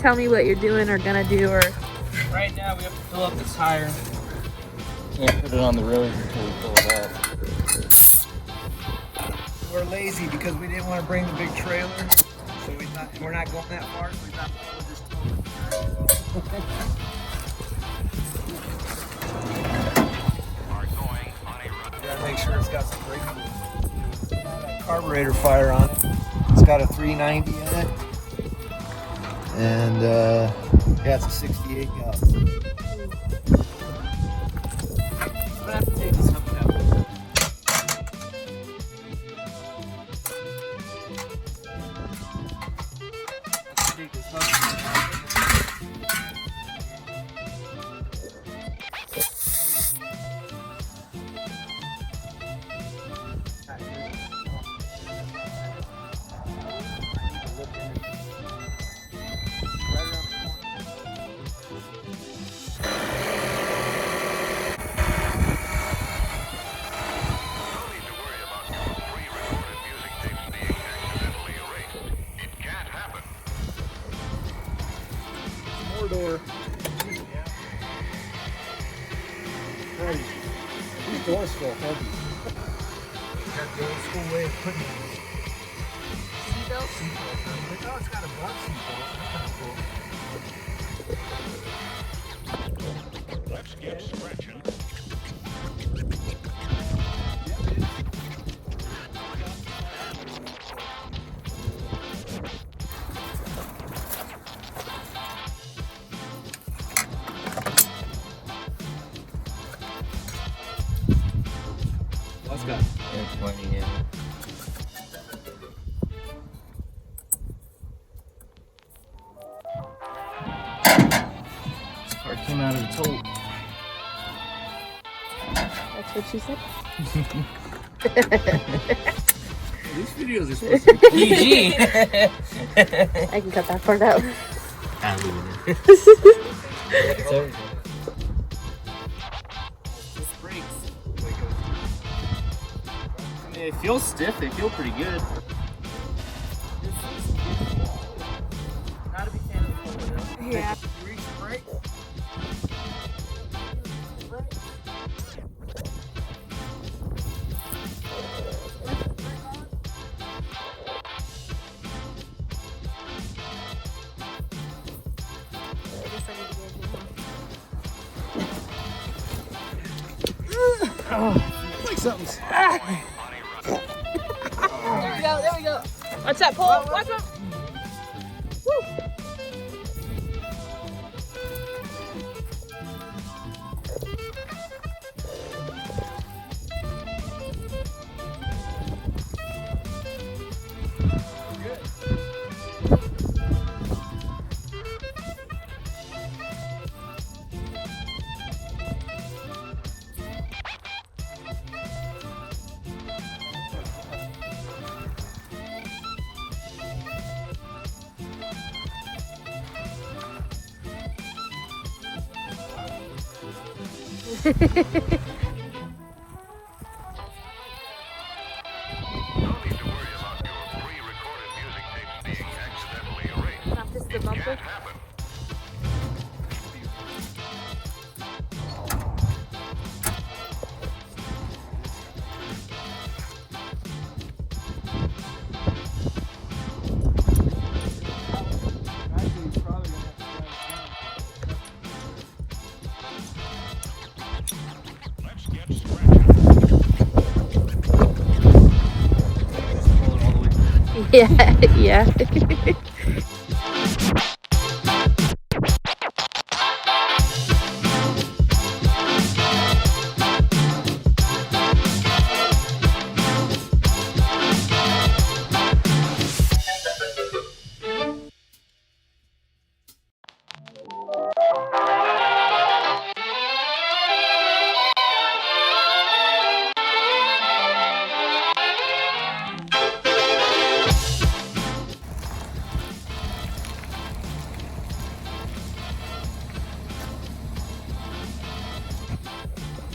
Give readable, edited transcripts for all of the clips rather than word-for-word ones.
tell me what you're doing or gonna do, or... Right now we have to fill up the tire. Can't put it on the road until we fill it up. We're lazy because we didn't want to bring the big trailer, so we thought we're not going that far, so we thought we'll just tow it. Gotta make sure it's got some brake fluid. Carburetor fire on it. It's got a 390 in it, and yeah, it's a 68 gallon. We'll have to take this up now. Take this up. Door. Heavy. These doors feel heavy. Got the old school way of putting it. Seatbelt? Seatbelt. Oh, it's got a butt seatbelt. That's kind of cool. Let's get scratching. Let's go. It's pointing in. This car came out of the tow. That's what she said? These videos are supposed to be PG. I can cut that part out. I'll leave it in. It's over. This brakes. I mean, they feel stiff. They feel pretty good. Not a big fan of the four-wheel. Yeah. Reach the brake. Oh, like something's. There we go, there we go. Watch that pole, watch out. Woo. No need to worry about your pre-recorded music tapes being accidentally erased. Not just the bumper. Can't happen. Let's get scratching. Yeah, yeah.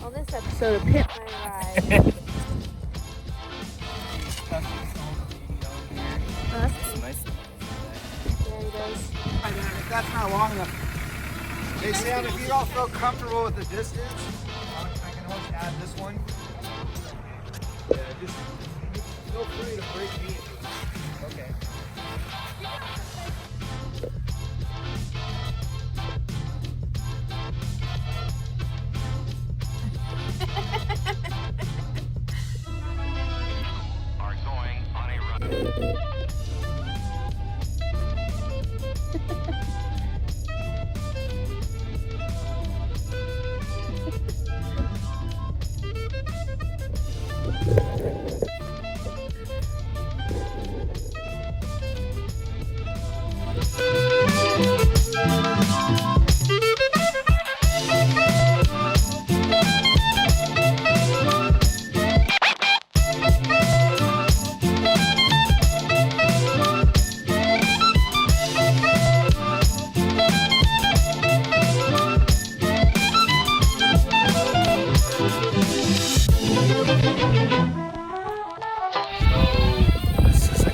On this episode of Pit My Ride. Nice. Yeah, he does. that's not long enough. Hey Sam, if you don't feel comfortable with the distance, I can always add this one. Yeah, just feel free to break me. Okay. Are going on a run.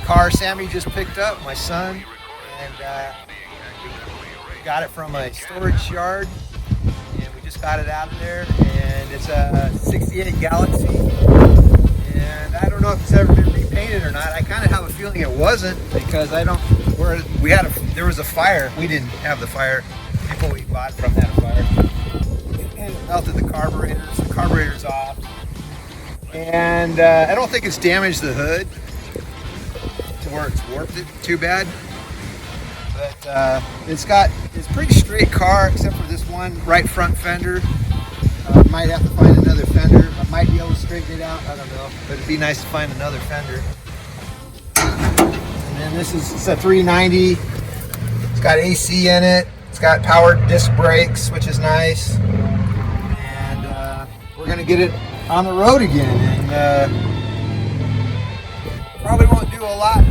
Car Sammy just picked up, my son, and we got it from a storage yard, and we just got it out of there, and it's a 68 Galaxie, and I don't know if it's ever been repainted or not. I kind of have a feeling it wasn't, because there was a fire. We didn't have the fire. People we bought from had a fire, and it melted the carburetor's off, and I don't think it's damaged the hood to where it's warped it too bad, but it's a pretty straight car except for this one right front fender. Might have to find another fender. I might be able to straighten it out, I don't know, but it'd be nice to find another fender. And then it's a 390. It's got AC in it. It's got powered disc brakes, which is nice, and we're gonna get it on the road again, and probably won't do a lot.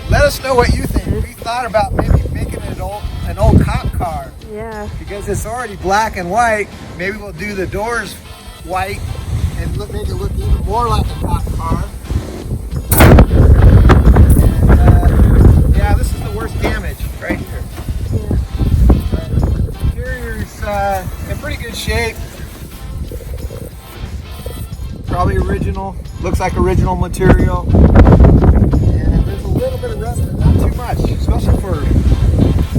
Let us know what you think. We thought about maybe making it an old cop car. Yeah. Because it's already black and white. Maybe we'll do the doors white and make it look even more like a cop car. And yeah, this is the worst damage right here. The interior's in pretty good shape. Probably original. Looks like original material. And there's a little bit of rust, but not too much, especially for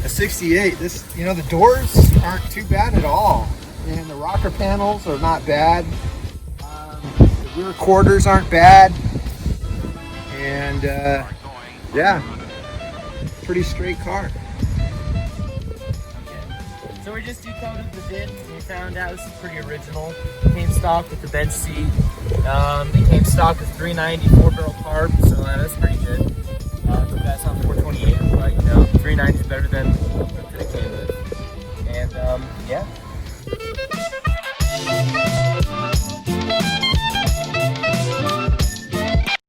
a 68. The doors aren't too bad at all. And the rocker panels are not bad. The rear quarters aren't bad. And yeah, pretty straight car. So we just decoded the VIN and we found out this is pretty original. It came stock with the bench seat. It came stock with 390 4-barrel carb, so that's pretty good. That's on 428, but 390 is better than what it came with. And yeah.